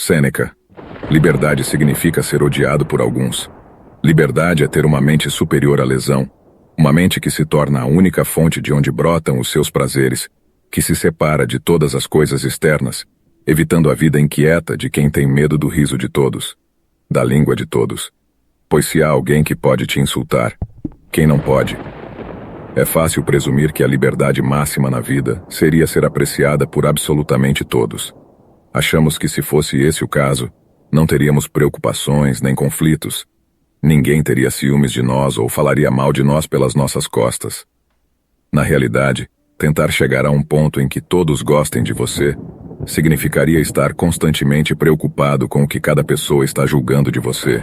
Sêneca. Liberdade significa ser odiado por alguns. Liberdade é ter uma mente superior à lesão, uma mente que se torna a única fonte de onde brotam os seus prazeres, que se separa de todas as coisas externas, evitando a vida inquieta de quem tem medo do riso de todos, da língua de todos. Pois se há alguém que pode te insultar, quem não pode? É fácil presumir que a liberdade máxima na vida seria ser apreciada por absolutamente todos. Achamos que se fosse esse o caso, não teríamos preocupações nem conflitos. Ninguém teria ciúmes de nós ou falaria mal de nós pelas nossas costas. Na realidade, tentar chegar a um ponto em que todos gostem de você significaria estar constantemente preocupado com o que cada pessoa está julgando de você.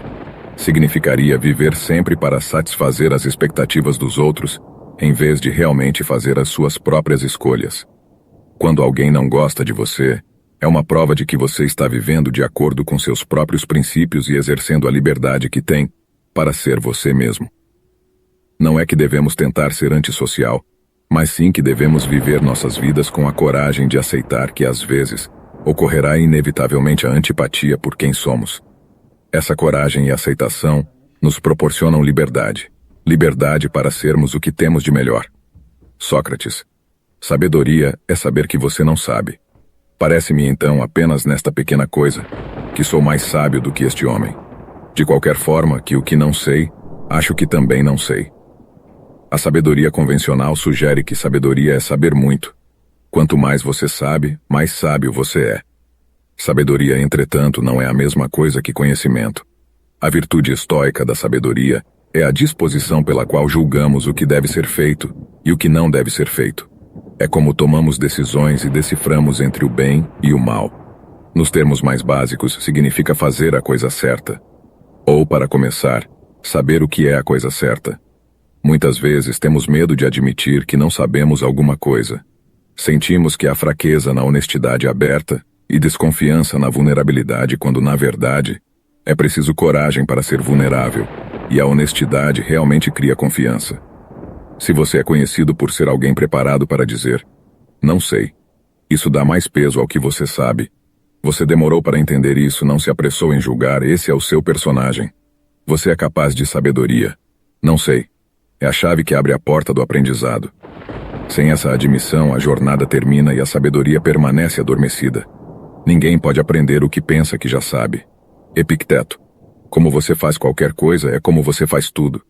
Significaria viver sempre para satisfazer as expectativas dos outros, em vez de realmente fazer as suas próprias escolhas. Quando alguém não gosta de você, é uma prova de que você está vivendo de acordo com seus próprios princípios e exercendo a liberdade que tem para ser você mesmo. Não é que devemos tentar ser antissocial, mas sim que devemos viver nossas vidas com a coragem de aceitar que às vezes ocorrerá inevitavelmente a antipatia por quem somos. Essa coragem e aceitação nos proporcionam liberdade. Liberdade para sermos o que temos de melhor. Sócrates. Sabedoria é saber que você não sabe. Parece-me então apenas nesta pequena coisa, que sou mais sábio do que este homem. De qualquer forma, que o que não sei, acho que também não sei. A sabedoria convencional sugere que sabedoria é saber muito. Quanto mais você sabe, mais sábio você é. Sabedoria, entretanto, não é a mesma coisa que conhecimento. A virtude estoica da sabedoria é a disposição pela qual julgamos o que deve ser feito e o que não deve ser feito. É como tomamos decisões e deciframos entre o bem e o mal. Nos termos mais básicos, significa fazer a coisa certa. Ou, para começar, saber o que é a coisa certa. Muitas vezes temos medo de admitir que não sabemos alguma coisa. Sentimos que há fraqueza na honestidade aberta e desconfiança na vulnerabilidade quando, na verdade, é preciso coragem para ser vulnerável, e a honestidade realmente cria confiança. Se você é conhecido por ser alguém preparado para dizer, não sei, isso dá mais peso ao que você sabe. Você demorou para entender isso, não se apressou em julgar, esse é o seu personagem. Você é capaz de sabedoria. Não sei. É a chave que abre a porta do aprendizado. Sem essa admissão, a jornada termina e a sabedoria permanece adormecida. Ninguém pode aprender o que pensa que já sabe. Epicteto. Como você faz qualquer coisa é como você faz tudo.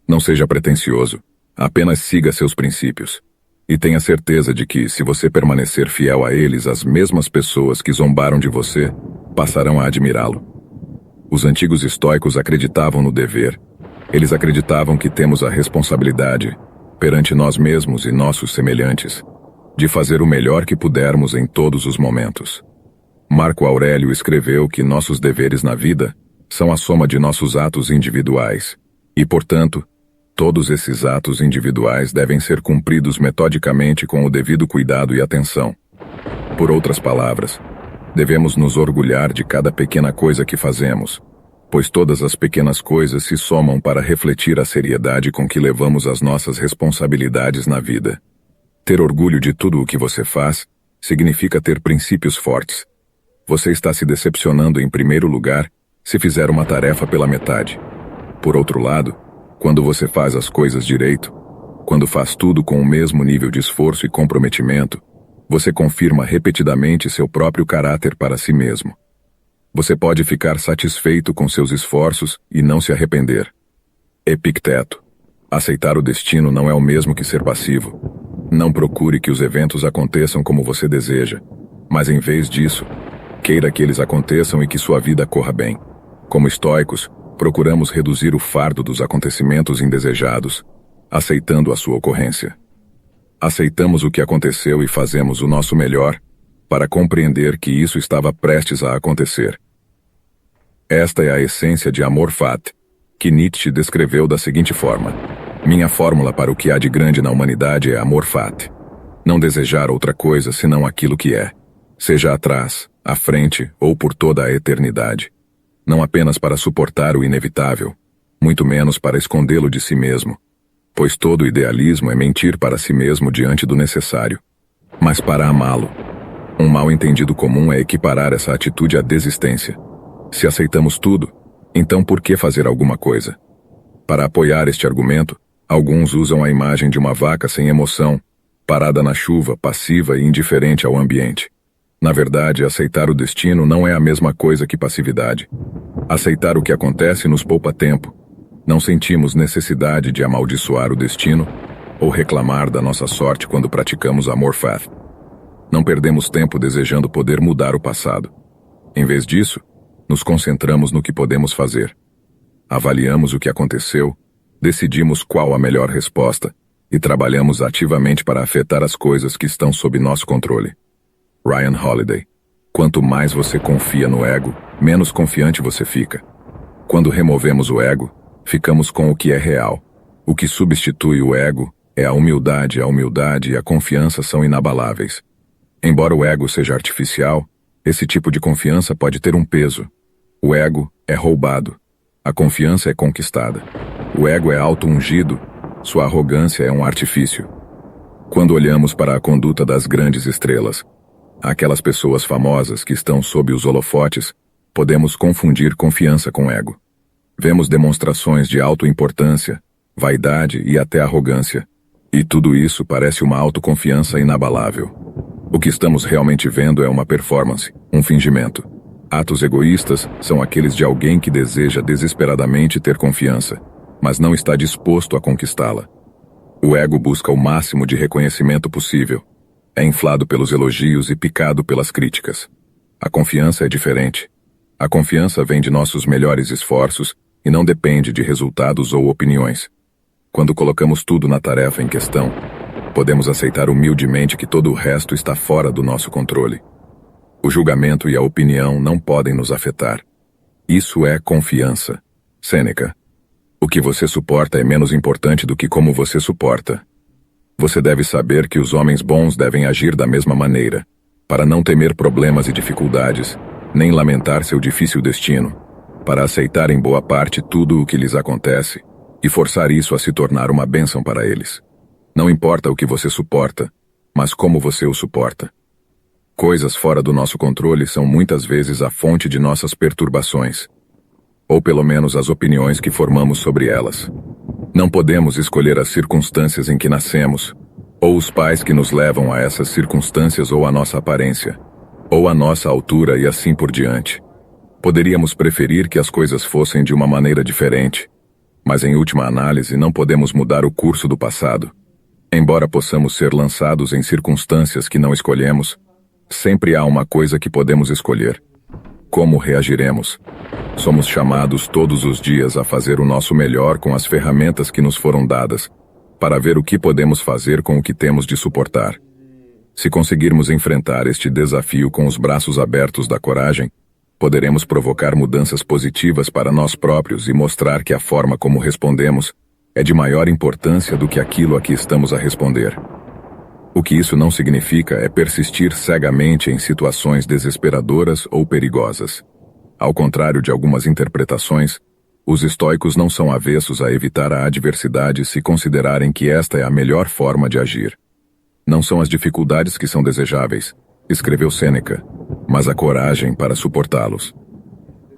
Não seja pretensioso. Apenas siga seus princípios. E tenha certeza de que, se você permanecer fiel a eles, as mesmas pessoas que zombaram de você passarão a admirá-lo. Os antigos estoicos acreditavam no dever. Eles acreditavam que temos a responsabilidade, perante nós mesmos e nossos semelhantes, de fazer o melhor que pudermos em todos os momentos. Marco Aurélio escreveu que nossos deveres na vida são a soma de nossos atos individuais, e, portanto, todos esses atos individuais devem ser cumpridos metodicamente com o devido cuidado e atenção. Por outras palavras, devemos nos orgulhar de cada pequena coisa que fazemos, pois todas as pequenas coisas se somam para refletir a seriedade com que levamos as nossas responsabilidades na vida. Ter orgulho de tudo o que você faz significa ter princípios fortes. Você está se decepcionando em primeiro lugar se fizer uma tarefa pela metade. Por outro lado, quando você faz as coisas direito, quando faz tudo com o mesmo nível de esforço e comprometimento, você confirma repetidamente seu próprio caráter para si mesmo. Você pode ficar satisfeito com seus esforços e não se arrepender. Epicteto. Aceitar o destino não é o mesmo que ser passivo. Não procure que os eventos aconteçam como você deseja, mas em vez disso, queira que eles aconteçam e que sua vida corra bem. Como estoicos, procuramos reduzir o fardo dos acontecimentos indesejados, aceitando a sua ocorrência. Aceitamos o que aconteceu e fazemos o nosso melhor para compreender que isso estava prestes a acontecer. Esta é a essência de amor fati, que Nietzsche descreveu da seguinte forma: minha fórmula para o que há de grande na humanidade é amor fati. Não desejar outra coisa senão aquilo que é, seja atrás, à frente ou por toda a eternidade. Não apenas para suportar o inevitável, muito menos para escondê-lo de si mesmo, pois todo idealismo é mentir para si mesmo diante do necessário, mas para amá-lo. Um mal-entendido comum é equiparar essa atitude à desistência. Se aceitamos tudo, então por que fazer alguma coisa? Para apoiar este argumento, alguns usam a imagem de uma vaca sem emoção, parada na chuva, passiva e indiferente ao ambiente. Na verdade, aceitar o destino não é a mesma coisa que passividade. Aceitar o que acontece nos poupa tempo. Não sentimos necessidade de amaldiçoar o destino ou reclamar da nossa sorte quando praticamos amor fati. Não perdemos tempo desejando poder mudar o passado. Em vez disso, nos concentramos no que podemos fazer. Avaliamos o que aconteceu, decidimos qual a melhor resposta e trabalhamos ativamente para afetar as coisas que estão sob nosso controle. Ryan Holiday. Quanto mais você confia no ego, menos confiante você fica. Quando removemos o ego, ficamos com o que é real. O que substitui o ego é a humildade e a confiança são inabaláveis. Embora o ego seja artificial, esse tipo de confiança pode ter um peso. O ego é roubado. A confiança é conquistada. O ego é auto-ungido. Sua arrogância é um artifício. Quando olhamos para a conduta das grandes estrelas, aquelas pessoas famosas que estão sob os holofotes, podemos confundir confiança com ego. Vemos demonstrações de autoimportância, vaidade e até arrogância. E tudo isso parece uma autoconfiança inabalável. O que estamos realmente vendo é uma performance, um fingimento. Atos egoístas são aqueles de alguém que deseja desesperadamente ter confiança, mas não está disposto a conquistá-la. O ego busca o máximo de reconhecimento possível. É inflado pelos elogios e picado pelas críticas. A confiança é diferente. A confiança vem de nossos melhores esforços e não depende de resultados ou opiniões. Quando colocamos tudo na tarefa em questão, podemos aceitar humildemente que todo o resto está fora do nosso controle. O julgamento e a opinião não podem nos afetar. Isso é confiança. Sêneca. O que você suporta é menos importante do que como você suporta. Você deve saber que os homens bons devem agir da mesma maneira, para não temer problemas e dificuldades, nem lamentar seu difícil destino, para aceitar em boa parte tudo o que lhes acontece e forçar isso a se tornar uma bênção para eles. Não importa o que você suporta, mas como você o suporta. Coisas fora do nosso controle são muitas vezes a fonte de nossas perturbações, ou pelo menos as opiniões que formamos sobre elas. Não podemos escolher as circunstâncias em que nascemos, ou os pais que nos levam a essas circunstâncias ou a nossa aparência, ou a nossa altura e assim por diante. Poderíamos preferir que as coisas fossem de uma maneira diferente, mas em última análise não podemos mudar o curso do passado. Embora possamos ser lançados em circunstâncias que não escolhemos, sempre há uma coisa que podemos escolher: como reagiremos. Somos chamados todos os dias a fazer o nosso melhor com as ferramentas que nos foram dadas, para ver o que podemos fazer com o que temos de suportar. Se conseguirmos enfrentar este desafio com os braços abertos da coragem, poderemos provocar mudanças positivas para nós próprios e mostrar que a forma como respondemos é de maior importância do que aquilo a que estamos a responder. O que isso não significa é persistir cegamente em situações desesperadoras ou perigosas. Ao contrário de algumas interpretações, os estoicos não são avessos a evitar a adversidade se considerarem que esta é a melhor forma de agir. Não são as dificuldades que são desejáveis, escreveu Sêneca, mas a coragem para suportá-los.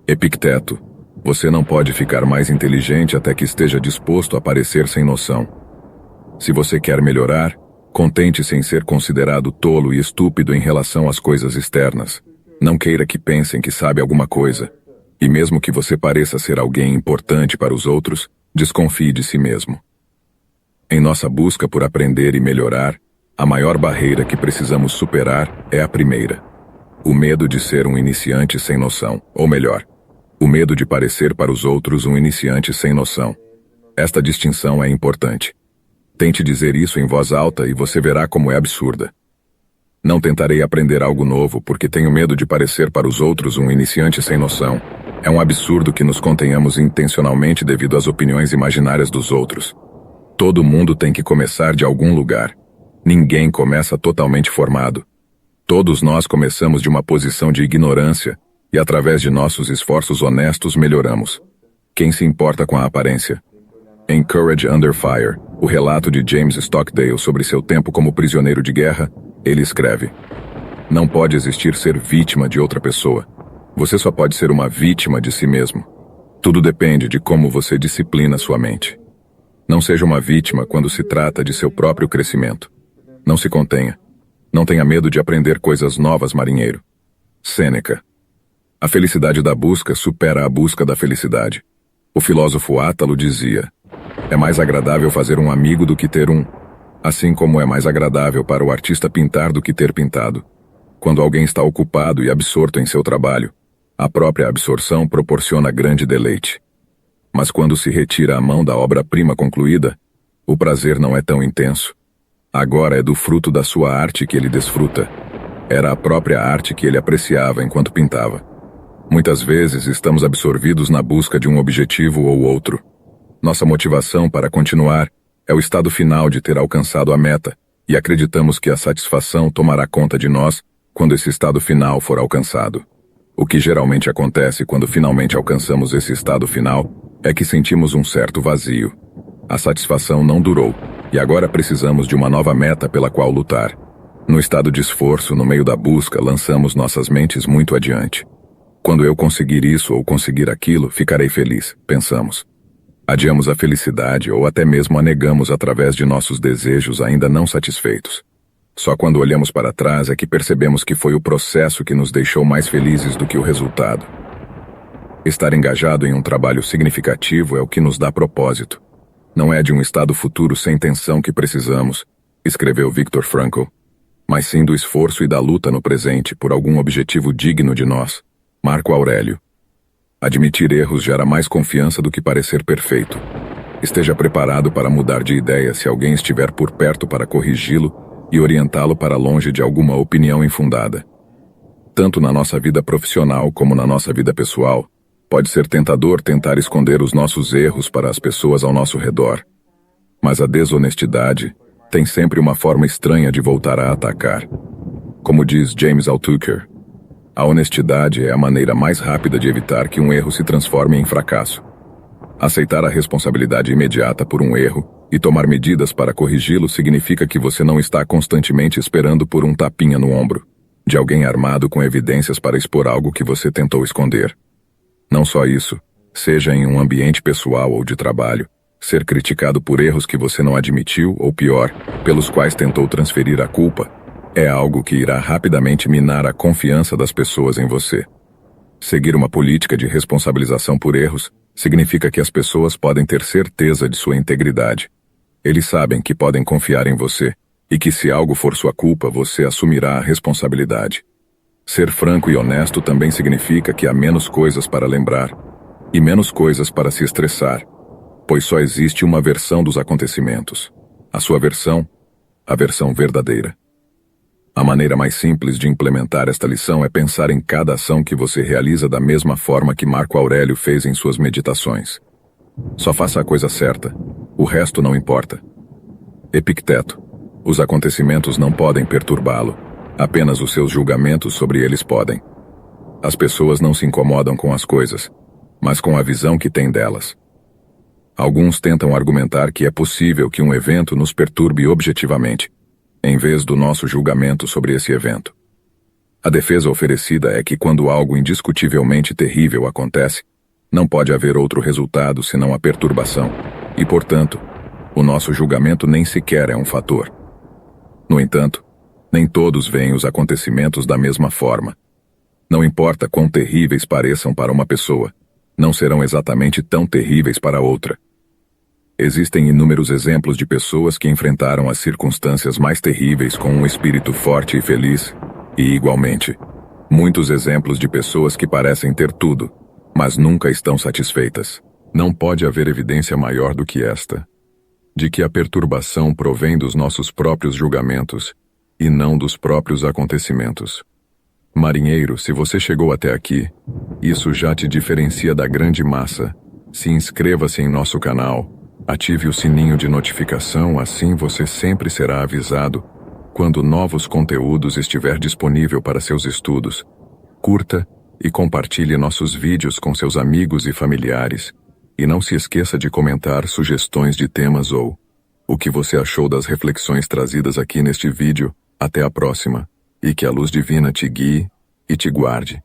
Epicteto, você não pode ficar mais inteligente até que esteja disposto a parecer sem noção. Se você quer melhorar, contente-se em ser considerado tolo e estúpido em relação às coisas externas. Não queira que pensem que sabe alguma coisa. E mesmo que você pareça ser alguém importante para os outros, desconfie de si mesmo. Em nossa busca por aprender e melhorar, a maior barreira que precisamos superar é a primeira: o medo de ser um iniciante sem noção, ou melhor, o medo de parecer para os outros um iniciante sem noção. Esta distinção é importante. Tente dizer isso em voz alta e você verá como é absurda. Não tentarei aprender algo novo porque tenho medo de parecer para os outros um iniciante sem noção. É um absurdo que nos contenhamos intencionalmente devido às opiniões imaginárias dos outros. Todo mundo tem que começar de algum lugar. Ninguém começa totalmente formado. Todos nós começamos de uma posição de ignorância e através de nossos esforços honestos melhoramos. Quem se importa com a aparência? Em Courage Under Fire, o relato de James Stockdale sobre seu tempo como prisioneiro de guerra, ele escreve: Não pode existir ser vítima de outra pessoa. Você só pode ser uma vítima de si mesmo. Tudo depende de como você disciplina sua mente. Não seja uma vítima quando se trata de seu próprio crescimento. Não se contenha. Não tenha medo de aprender coisas novas, marinheiro. Sêneca. A felicidade da busca supera a busca da felicidade. O filósofo Átalo dizia: é mais agradável fazer um amigo do que ter um. Assim como é mais agradável para o artista pintar do que ter pintado. Quando alguém está ocupado e absorto em seu trabalho, a própria absorção proporciona grande deleite. Mas quando se retira a mão da obra-prima concluída, o prazer não é tão intenso. Agora é do fruto da sua arte que ele desfruta. Era a própria arte que ele apreciava enquanto pintava. Muitas vezes estamos absorvidos na busca de um objetivo ou outro. Nossa motivação para continuar é o estado final de ter alcançado a meta, e acreditamos que a satisfação tomará conta de nós quando esse estado final for alcançado. O que geralmente acontece quando finalmente alcançamos esse estado final é que sentimos um certo vazio. A satisfação não durou, e agora precisamos de uma nova meta pela qual lutar. No estado de esforço, no meio da busca, lançamos nossas mentes muito adiante. Quando eu conseguir isso ou conseguir aquilo, ficarei feliz, pensamos. Adiamos a felicidade ou até mesmo a negamos através de nossos desejos ainda não satisfeitos. Só quando olhamos para trás é que percebemos que foi o processo que nos deixou mais felizes do que o resultado. Estar engajado em um trabalho significativo é o que nos dá propósito. Não é de um estado futuro sem tensão que precisamos, escreveu Viktor Frankl, mas sim do esforço e da luta no presente por algum objetivo digno de nós. Marco Aurélio. Admitir erros gera mais confiança do que parecer perfeito. Esteja preparado para mudar de ideia se alguém estiver por perto para corrigi-lo e orientá-lo para longe de alguma opinião infundada. Tanto na nossa vida profissional como na nossa vida pessoal, pode ser tentador tentar esconder os nossos erros para as pessoas ao nosso redor. Mas a desonestidade tem sempre uma forma estranha de voltar a atacar. Como diz James Altucher, a honestidade é a maneira mais rápida de evitar que um erro se transforme em fracasso. Aceitar a responsabilidade imediata por um erro e tomar medidas para corrigi-lo significa que você não está constantemente esperando por um tapinha no ombro, de alguém armado com evidências para expor algo que você tentou esconder. Não só isso, seja em um ambiente pessoal ou de trabalho, ser criticado por erros que você não admitiu ou pior, pelos quais tentou transferir a culpa, é algo que irá rapidamente minar a confiança das pessoas em você. Seguir uma política de responsabilização por erros significa que as pessoas podem ter certeza de sua integridade. Eles sabem que podem confiar em você e que se algo for sua culpa, você assumirá a responsabilidade. Ser franco e honesto também significa que há menos coisas para lembrar e menos coisas para se estressar, pois só existe uma versão dos acontecimentos. A sua versão, a versão verdadeira. A maneira mais simples de implementar esta lição é pensar em cada ação que você realiza da mesma forma que Marco Aurélio fez em suas meditações. Só faça a coisa certa, o resto não importa. Epicteto. Os acontecimentos não podem perturbá-lo, apenas os seus julgamentos sobre eles podem. As pessoas não se incomodam com as coisas, mas com a visão que têm delas. Alguns tentam argumentar que é possível que um evento nos perturbe objetivamente, em vez do nosso julgamento sobre esse evento. A defesa oferecida é que quando algo indiscutivelmente terrível acontece, não pode haver outro resultado senão a perturbação, e, portanto, o nosso julgamento nem sequer é um fator. No entanto, nem todos veem os acontecimentos da mesma forma. Não importa quão terríveis pareçam para uma pessoa, não serão exatamente tão terríveis para outra. Existem inúmeros exemplos de pessoas que enfrentaram as circunstâncias mais terríveis com um espírito forte e feliz, e, igualmente, muitos exemplos de pessoas que parecem ter tudo, mas nunca estão satisfeitas. Não pode haver evidência maior do que esta, de que a perturbação provém dos nossos próprios julgamentos, e não dos próprios acontecimentos. Marinheiro, se você chegou até aqui, isso já te diferencia da grande massa. Se inscreva-se em nosso canal. Ative o sininho de notificação, assim você sempre será avisado quando novos conteúdos estiver disponível para seus estudos. Curta e compartilhe nossos vídeos com seus amigos e familiares. E não se esqueça de comentar sugestões de temas ou o que você achou das reflexões trazidas aqui neste vídeo. Até a próxima. e que a luz divina te guie e te guarde.